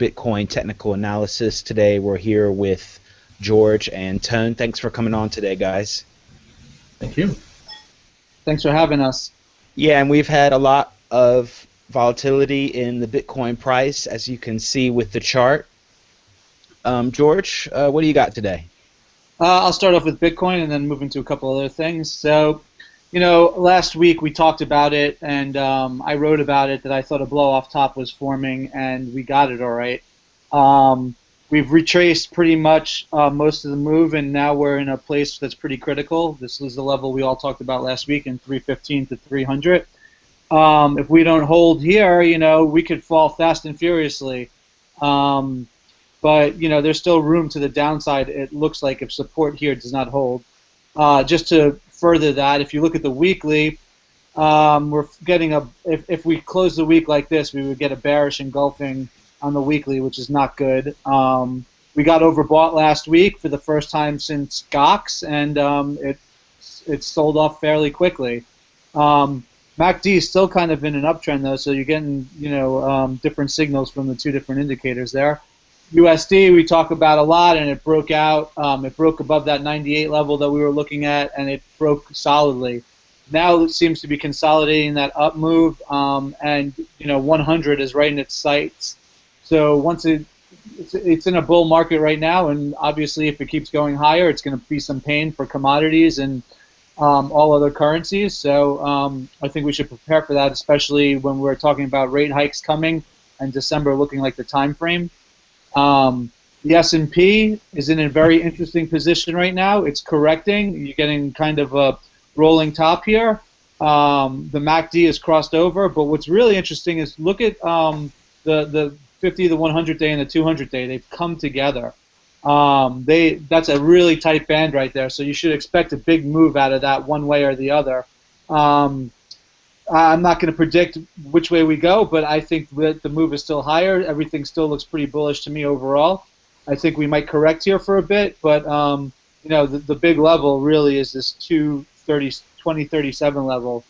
Bitcoin Technical Analysis. Today we're here with George and Tone. Thanks for coming on today, guys. Thank you. Thanks for having us. Yeah, and we've had a lot of volatility in the Bitcoin price, as you can see with the chart. George, what do you got today? I'll start off with Bitcoin and then move into a couple other things. So, last week we talked about it, and I wrote about it that I thought a blow-off top was forming, and we got it all right. We've retraced pretty much most of the move, and now we're in a place that's pretty critical. This was the level we all talked about last week in 315 to 300. If we don't hold here, we could fall fast and furiously. But there's still room to the downside, it looks like, if support here does not hold. Just to further that, if you look at the weekly, we're getting if we close the week like this, we would get a bearish engulfing on the weekly, which is not good. We got overbought last week for the first time since GOX, and it sold off fairly quickly. MACD is still kind of in an uptrend, though, so you're getting different signals from the two different indicators there. USD we talk about a lot, and it broke out. It broke above that 98 level that we were looking at, and it broke solidly. Now it seems to be consolidating that up move, and 100 is right in its sights. So once it's in a bull market right now, and obviously if it keeps going higher, it's going to be some pain for commodities and all other currencies. So I think we should prepare for that, especially when we're talking about rate hikes coming and December looking like the time frame. The S&P is in a very interesting position right now. It's correcting. You're getting kind of a rolling top here. The MACD is crossed over, but what's really interesting is look at the 50, the 100 day, and the 200 day. They've come together. That's a really tight band right there, so you should expect a big move out of that one way or the other. I'm not going to predict which way we go, but I think that the move is still higher. Everything still looks pretty bullish to me overall. I think we might correct here for a bit, but the big level really is this 2037 level.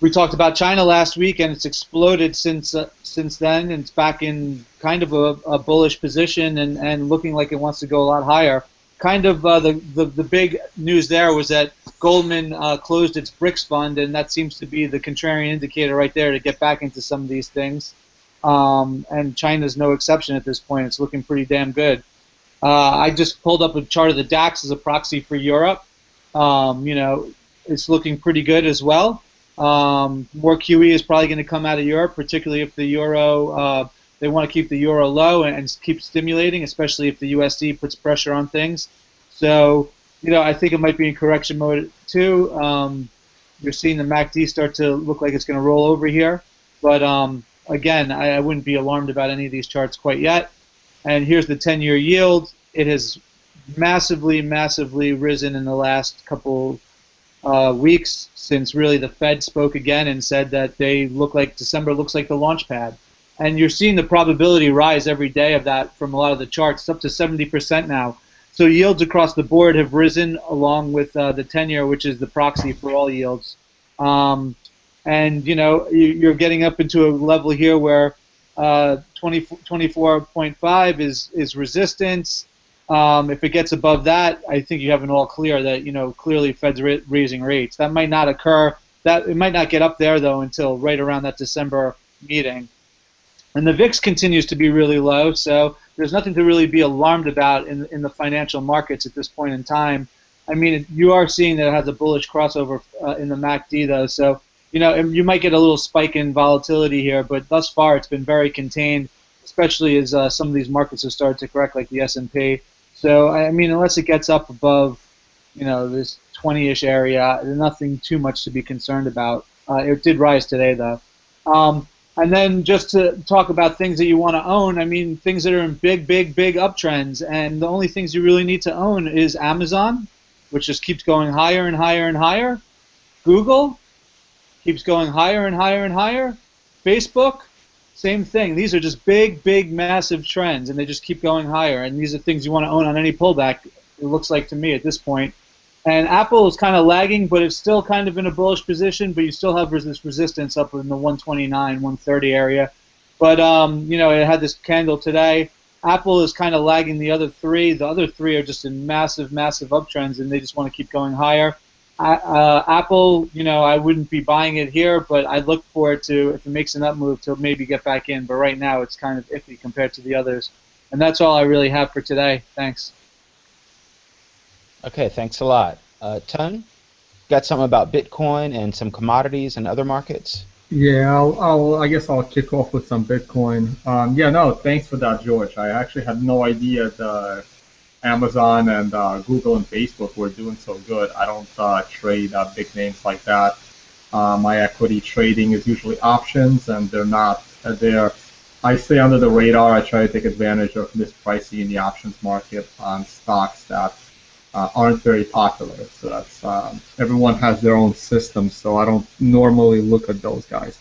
We talked about China last week, and it's exploded since then. And it's back in kind of a bullish position and looking like it wants to go a lot higher. Kind of the big news there was that Goldman closed its BRICS fund, and that seems to be the contrarian indicator right there to get back into some of these things. And China's no exception at this point. It's looking pretty damn good. I just pulled up a chart of the DAX as a proxy for Europe. It's looking pretty good as well. More QE is probably going to come out of Europe, particularly if the euro, they want to keep the euro low and keep stimulating, especially if the USD puts pressure on things. So, I think it might be in correction mode too. You're seeing the MACD start to look like it's going to roll over here. But again, I wouldn't be alarmed about any of these charts quite yet. And here's the 10-year yield. It has massively, massively risen in the last couple weeks since really the Fed spoke again and said that December looks like the launch pad. And you're seeing the probability rise every day of that from a lot of the charts. It's up to 70% now. So yields across the board have risen along with the 10-year, which is the proxy for all yields. And you're getting up into a level here where 24.5 is resistance. If it gets above that, I think you have an all clear that clearly Fed's raising rates. That might not occur. It might not get up there though until right around that December meeting. And the VIX continues to be really low, so there's nothing to really be alarmed about in the financial markets at this point in time. I mean, you are seeing that it has a bullish crossover in the MACD though, so you might get a little spike in volatility here, but thus far it's been very contained, especially as some of these markets have started to correct, like the S&P. So I mean, unless it gets up above, this 20-ish area, there's nothing too much to be concerned about. It did rise today though. And then just to talk about things that you want to own, I mean, things that are in big, big, big uptrends, and the only things you really need to own is Amazon, which just keeps going higher and higher and higher. Google keeps going higher and higher and higher. Facebook, same thing. These are just big, big, massive trends, and they just keep going higher. And these are things you want to own on any pullback, it looks like to me at this point. And Apple is kind of lagging, but it's still kind of in a bullish position, but you still have this resistance up in the 129, 130 area. But it had this candle today. Apple is kind of lagging the other three. The other three are just in massive, massive uptrends, and they just want to keep going higher. Apple, I wouldn't be buying it here, but I'd look for it to, if it makes an up move, to maybe get back in. But right now, it's kind of iffy compared to the others. And that's all I really have for today. Thanks. Okay, thanks a lot. Ton, got something about Bitcoin and some commodities and other markets? Yeah, I guess I'll kick off with some Bitcoin. Yeah, no, thanks for that, George. I actually had no idea the Amazon and Google and Facebook were doing so good. I don't trade big names like that. My equity trading is usually options, and they're not. They're I stay under the radar. I try to take advantage of mispricing in the options market on stocks that aren't very popular. So that's everyone has their own system. So I don't normally look at those guys.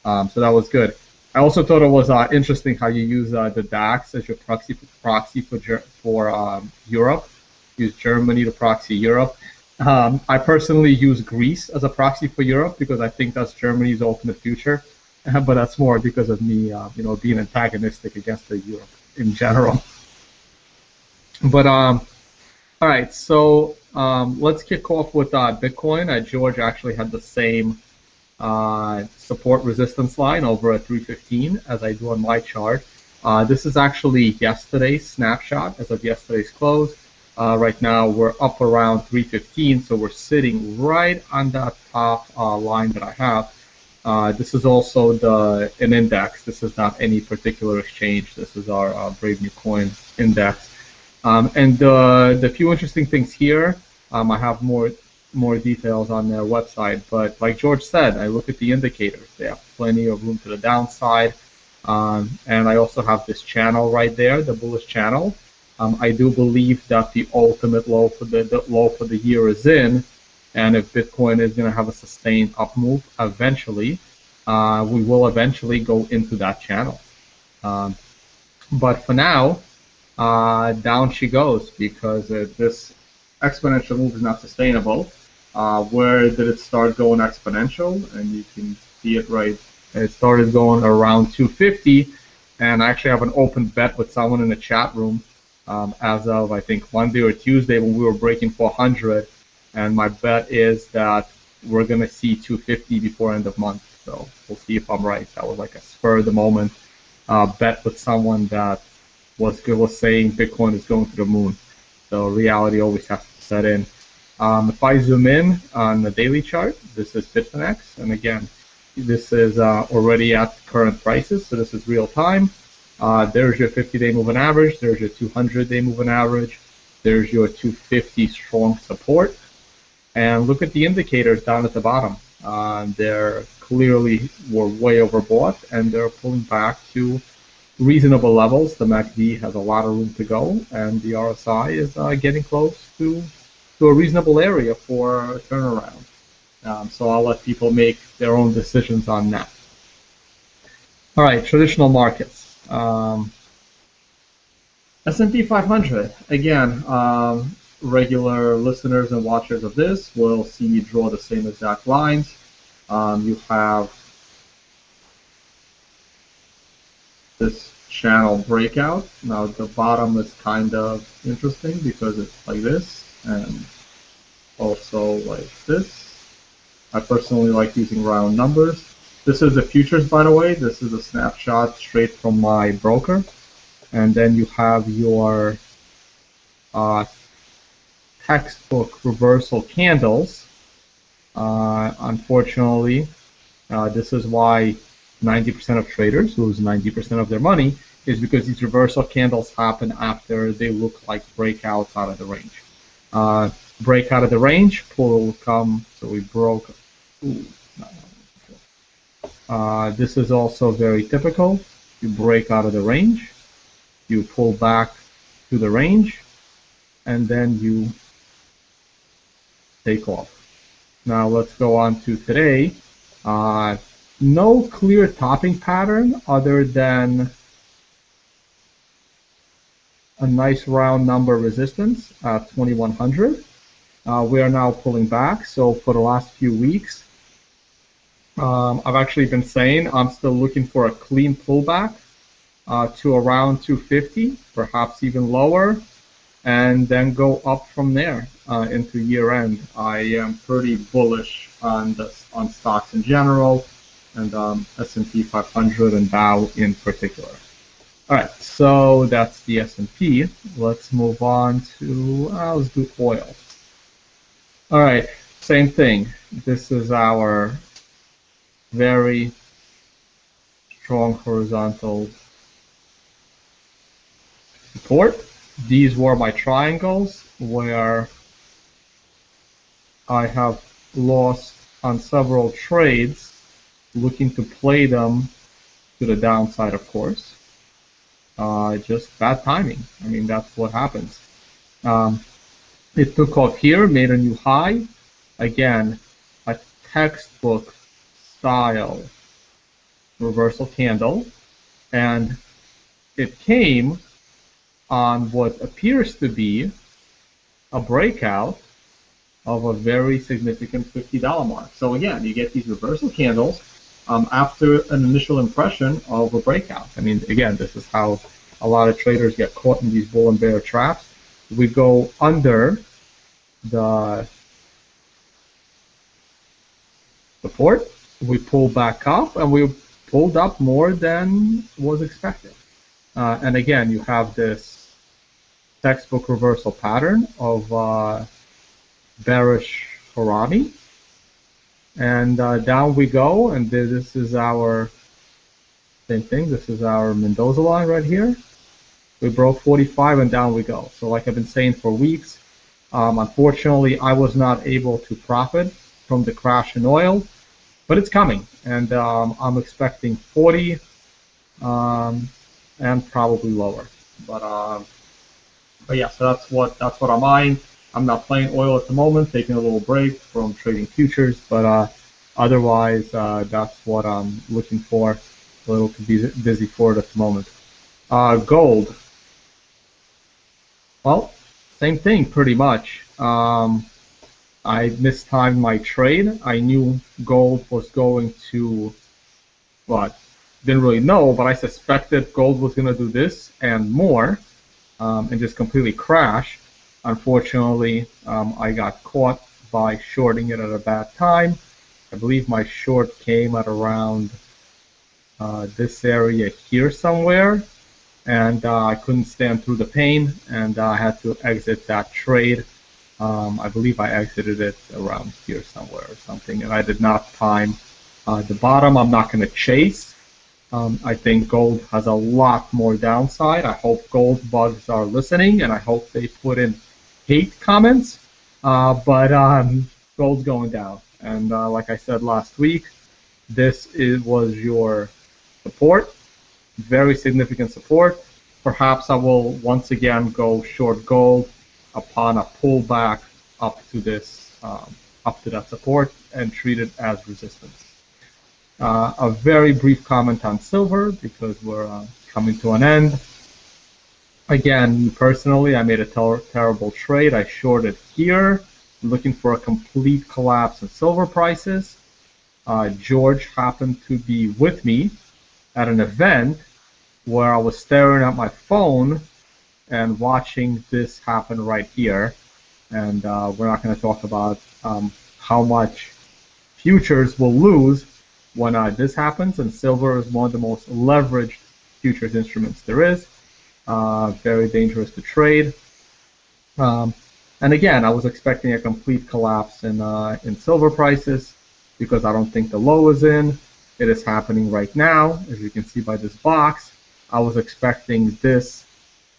So that was good. I also thought it was interesting how you use the DAX as your proxy for Europe. Use Germany to proxy Europe. I personally use Greece as a proxy for Europe because I think that's Germany's ultimate future. But that's more because of me, being antagonistic against the Europe in general. But all right, so let's kick off with Bitcoin. George actually had the same support resistance line over at 315 as I do on my chart. This is actually yesterday's snapshot as of yesterday's close. Right now we're up around 315, so we're sitting right on that top line that I have. This is also an index. This is not any particular exchange. This is our Brave New Coin index. And the few interesting things here, I have more details on their website. But like George said, I look at the indicators. They have plenty of room to the downside. And I also have this channel right there, the bullish channel. I do believe that the ultimate low for the year is in. And if Bitcoin is going to have a sustained up move eventually, we will eventually go into that channel. But for now, down she goes because this exponential move is not sustainable. Where did it start going exponential? And you can see it right. It started going around 250, and I actually have an open bet with someone in the chat room as of, I think, Monday or Tuesday when we were breaking 400. And my bet is that we're going to see 250 before end of month. So we'll see if I'm right. That was like a spur of the moment bet with someone that was saying Bitcoin is going to the moon. So reality always has to set in. If I zoom in on the daily chart, this is Bitfinex. And again, this is already at current prices. So this is real time. There's your 50-day moving average. There's your 200-day moving average. There's your 250 strong support. And look at the indicators down at the bottom. They're clearly were way overbought, and they're pulling back to reasonable levels. The MACD has a lot of room to go, and the RSI is getting close to a reasonable area for a turnaround. So I'll let people make their own decisions on that. All right, traditional markets. S&P 500, again, regular listeners and watchers of this will see me draw the same exact lines. You have this channel breakout. Now the bottom is kind of interesting because it's like this and also like this. I personally like using round numbers. This is the futures, by the way. This is a snapshot straight from my broker. And then you have your textbook reversal candles. Unfortunately, this is why 90% of traders lose 90% of their money, is because these reversal candles happen after they look like breakouts out of the range. Break out of the range, pull will come, so we broke. This is also very typical. You break out of the range, you pull back to the range, and then you take off. Now let's go on to today. No clear topping pattern other than a nice round number resistance at 2100. We are now pulling back. So for the last few weeks, I've actually been saying I'm still looking for a clean pullback to around 250, perhaps even lower, and then go up from there into year end. I am pretty bullish on stocks in general, and S&P 500 and Dow in particular. All right, so that's the S&P. Let's move on to let's do oil. All right, same thing. This is our very strong horizontal support. These were my triangles where I have lost on several trades, looking to play them to the downside, of course. Just bad timing. I mean, that's what happens. It took off here, made a new high. Again, a textbook style reversal candle, and it came on what appears to be a breakout of a very significant $50 mark. So again, you get these reversal candles after an initial impression of a breakout. I mean, again, this is how a lot of traders get caught in these bull and bear traps. We go under the support, we pull back up, and we pulled up more than was expected. And again, you have this textbook reversal pattern of bearish Harami. And down we go, and this is our same thing. This is our Mendoza line right here. We broke 45 and down we go. So like I've been saying for weeks, unfortunately I was not able to profit from the crash in oil, but it's coming, and I'm expecting 40 and probably lower. But yeah, so that's what I'm eyeing. I'm not playing oil at the moment, taking a little break from trading futures, but otherwise that's what I'm looking for. A little too busy for it at the moment. Gold. Well, same thing pretty much. I mistimed my trade. I knew gold was going to, well, didn't really know, but I suspected gold was going to do this and more, and just completely crash. Unfortunately, I got caught by shorting it at a bad time. I believe my short came at around this area here somewhere, and I couldn't stand through the pain, and I had to exit that trade. I believe I exited it around here somewhere or something, and I did not time the bottom. I'm not going to chase. I think gold has a lot more downside. I hope gold bugs are listening, and I hope they put in hate comments, but gold's going down. And like I said last week, this was your support, very significant support. Perhaps I will once again go short gold upon a pullback up to this, up to that support, and treat it as resistance. A very brief comment on silver because we're coming to an end. Again, personally, I made a terrible trade. I shorted here, looking for a complete collapse in silver prices. George happened to be with me at an event where I was staring at my phone and watching this happen right here. And we're not going to talk about how much futures will lose when this happens. And silver is one of the most leveraged futures instruments there is. Very dangerous to trade. And again, I was expecting a complete collapse in silver prices because I don't think the low is in. It is happening right now, as you can see by this box. I was expecting this.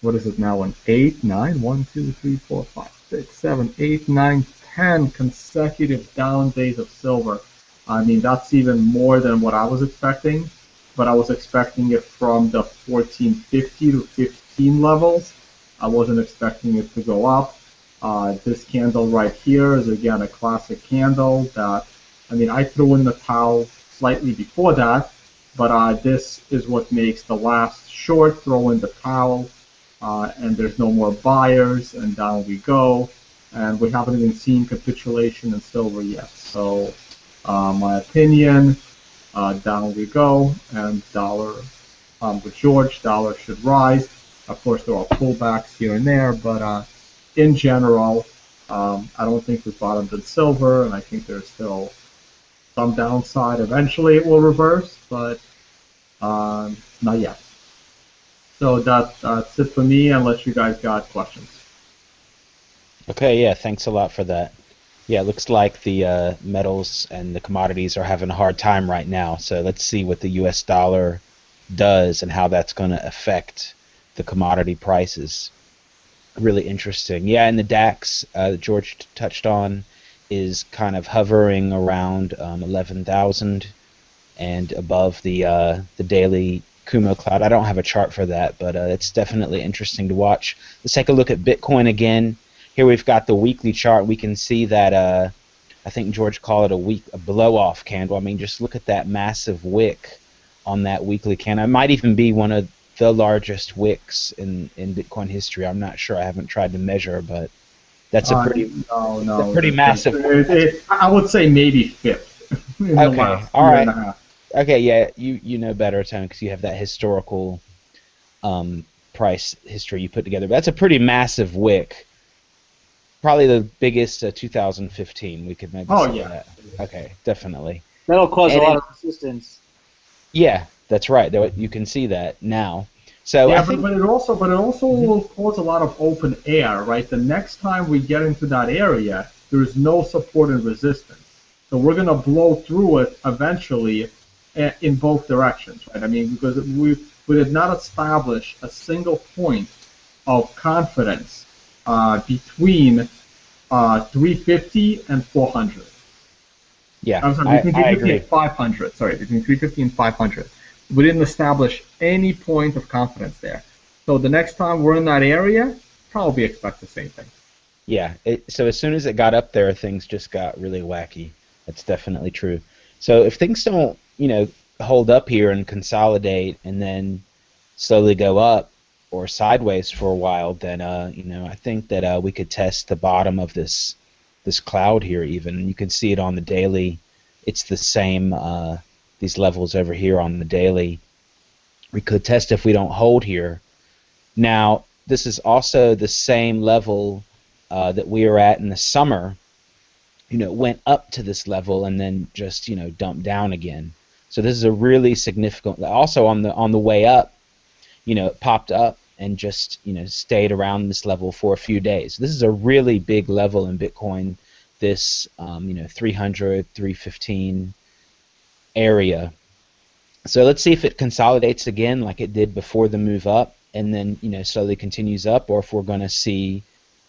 What is it now? An 8, 9, 1, 2, 3, 4, 5, 6, 7, 8, 9, 10 consecutive down days of silver. I mean, that's even more than what I was expecting, but I was expecting it from the 1450 to 15 levels. I wasn't expecting it to go up. This candle right here is again a classic candle that, I mean, I threw in the towel slightly before that, but this is what makes the last short throw in the towel, and there's no more buyers, and down we go, and we haven't even seen capitulation in silver yet. So my opinion, down we go, and dollar with George, dollar should rise. Of course, there are pullbacks here and there, but in general, I don't think we bottomed in silver, and I think there's still some downside. Eventually, it will reverse, but not yet. So that's it for me, unless you guys got questions. Okay, yeah, thanks a lot for that. Yeah, it looks like the metals and the commodities are having a hard time right now. So let's see what the U.S. dollar does and how that's going to affect the commodity prices. Really interesting. Yeah, and the DAX, George touched on, is kind of hovering around 11,000 and above the daily Kumo cloud. I don't have a chart for that, but it's definitely interesting to watch. Let's take a look at Bitcoin again. Here we've got the weekly chart. We can see that I think George called it a blow-off candle. I mean, just look at that massive wick on that weekly candle. It might even be one of the largest wicks in Bitcoin history. I'm not sure. I haven't tried to measure, but that's a pretty pretty massive. I would say maybe fifth in the last all year right. and a half. Okay, yeah, you know better, Tone, because you have that historical price history you put together. But that's a pretty massive wick. Probably the biggest 2015. We could maybe say that. Okay, definitely. That'll cause a lot of resistance. Yeah, that's right. You can see that now. So yeah, I think, but it also will cause a lot of open air, right? The next time we get into that area, there is no support and resistance. So we're going to blow through it eventually in both directions, right? I mean, because we did not establish a single point of confidence between 350 and 400. yeah, I'm sorry, between 350 agree. and 500. Sorry, between 350 and 500. We didn't establish any point of confidence there. So the next time we're in that area, probably expect the same thing. Yeah, so as soon as it got up there, things just got really wacky. That's definitely true. So if things don't, hold up here and consolidate and then slowly go up or sideways for a while, then I think that we could test the bottom of this cloud here even. You can see it on the daily. It's the same these levels over here on the daily. We could test if we don't hold here. Now, this is also the same level that we were at in the summer. It went up to this level and then just dumped down again. So this is a really significant. Also on the way up, it popped up and just stayed around this level for a few days. This is a really big level in Bitcoin. This 300, 315 area. So let's see if it consolidates again like it did before the move up, and then slowly continues up, or if we're going to see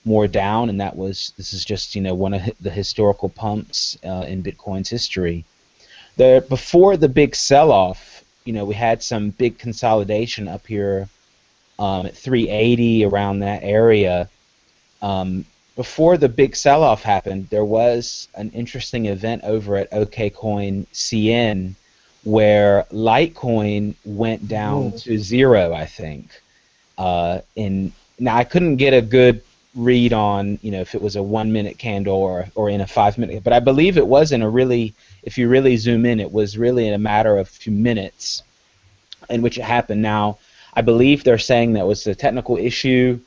more down. And this is just one of the historical pumps in Bitcoin's history. Before the big sell-off, we had some big consolidation up here at 380 around that area. Before the big sell-off happened, there was an interesting event over at OKCoin CN where Litecoin went down to zero, I think. Now I couldn't get a good read on if it was a 1 minute candle or in a 5 minute, but I believe it was in a really, if you really zoom in, it was really in a matter of a few minutes in which it happened. Now I believe they're saying that was a technical issue,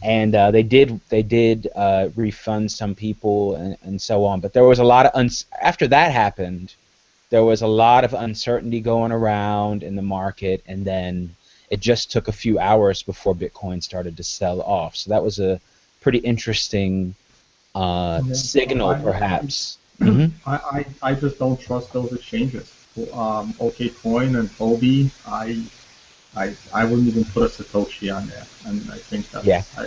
and they did refund some people and so on. But there was a lot of after that happened, there was a lot of uncertainty going around in the market, and then it just took a few hours before Bitcoin started to sell off. So that was a pretty interesting signal, perhaps. I just don't trust those exchanges. OKCoin and Huobi, I wouldn't even put a Satoshi on there, and I think that's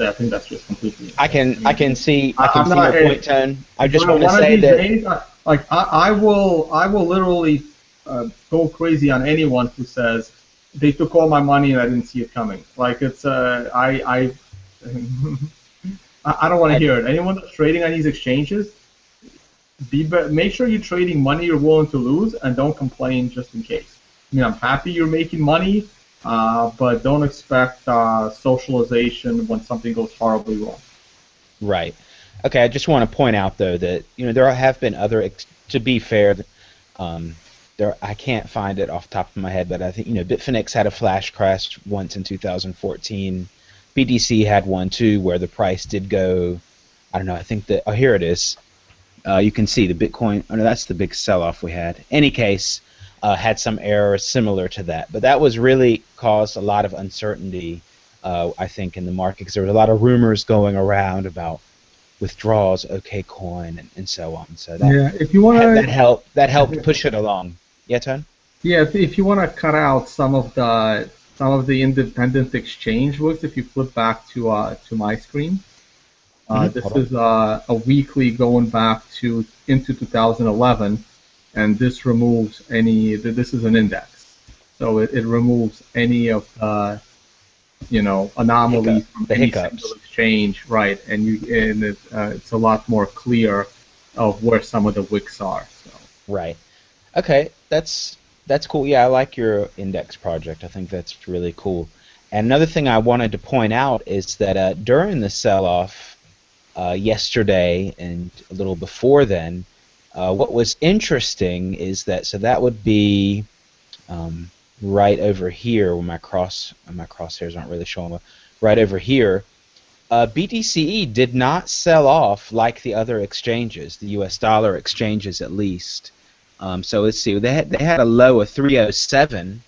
I think that's just completely. I can see your point, Tone. I just want to one say of these that days, I will literally go crazy on anyone who says they took all my money and I didn't see it coming. Like it's I don't want to hear it. Anyone that's trading on these exchanges, make sure you're trading money you're willing to lose, and don't complain just in case. I mean, I'm happy you're making money, but don't expect socialization when something goes horribly wrong. Right. Okay, I just want to point out though that there have been other. To be fair, um, there I can't find it off the top of my head, but I think Bitfinex had a flash crash once in 2014. BTC had one too, where the price did go. I don't know. I think that here it is. You can see the Bitcoin. Oh no, that's the big sell-off we had. Any case, had some errors similar to that, but that was really caused a lot of uncertainty. I think in the market because there was a lot of rumors going around about withdrawals, OKCoin, and so on. So Yeah, if you want that helped push it along. Yeah, Tone? yeah, if you want to cut out some of the independent exchange books, if you flip back to my screen, this Hold on. is a weekly going back to into 2011, and this removes any. This is an index, so it removes any of anomalies from The any single hiccups. exchange, right? It's a lot more clear of where some of the wicks are. So. Right. Okay, that's cool. Yeah, I like your index project. I think that's really cool. And another thing I wanted to point out is that during the sell-off yesterday and a little before then, what was interesting is that that would be um, right over here where my crosshairs aren't really showing up. Right over here, BTCE did not sell off like the other exchanges, the U.S. dollar exchanges at least. So let's see, they had a low of 307.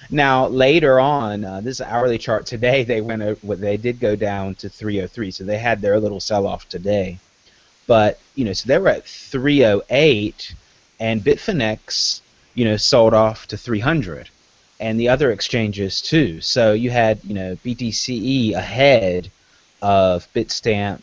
Now later on, this is hourly chart today. They did go down to 303, so they had their little sell-off today. But so they were at 308, and Bitfinex sold off to 300, and the other exchanges too. So you had BTCE ahead of Bitstamp,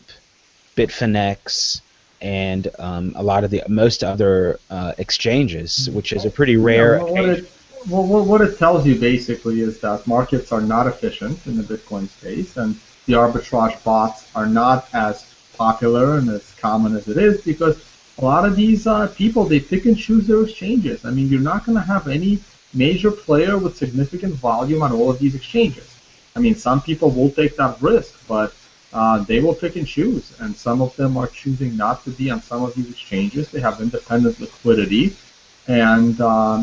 Bitfinex, and a lot of the most other exchanges, which is a pretty Yeah, rare well, occasion. what it tells you basically is that markets are not efficient in the Bitcoin space, and the arbitrage bots are not as popular and as common as it is because a lot of these people they pick and choose their exchanges. I mean, you're not going to have any major player with significant volume on all of these exchanges. I mean, some people will take that risk, but they will pick and choose, and some of them are choosing not to be on some of these exchanges. They have independent liquidity, and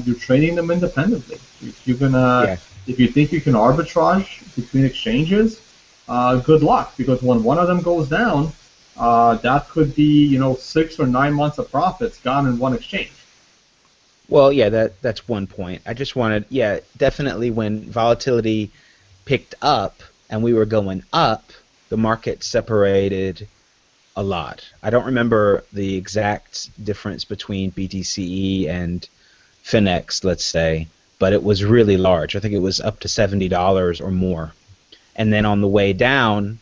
you're trading them independently. Yeah. If you think you can arbitrage between exchanges, good luck, because when one of them goes down, that could be 6 or 9 months of profits gone in one exchange. Well, yeah, that's one point. I just wanted, yeah, definitely when volatility picked up and we were going up, the market separated a lot. I don't remember the exact difference between BTCE and Finex, let's say, but it was really large. I think it was up to $70 or more. And then on the way down,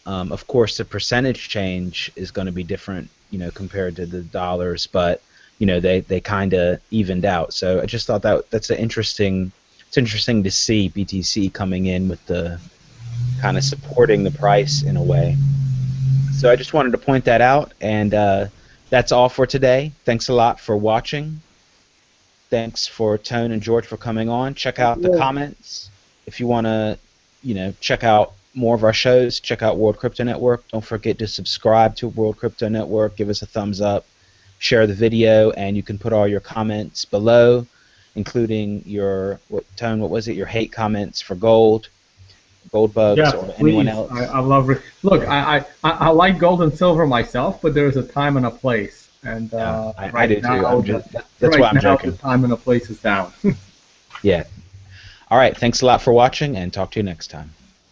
of course, the percentage change is going to be different, compared to the dollars, but they kind of evened out. So I just thought that's an interesting. It's interesting to see BTC coming in with the kind of supporting the price in a way. So I just wanted to point that out, and that's all for today. Thanks a lot for watching. Thanks for Tone and George for coming on. Check out the comments if you want to, check out more of our shows. Check out World Crypto Network. Don't forget to subscribe to World Crypto Network. Give us a thumbs up. Share the video, and you can put all your comments below, including your Tone. What was it? Your hate comments for Gold Bugs, Yes, or anyone please. else. I love it. Look, I like gold and silver myself, but there's a time and a place, and Yeah, I right do too. now, That's why I'm the joking. time and the place is down. Yeah. All right. Thanks a lot for watching, and talk to you next time.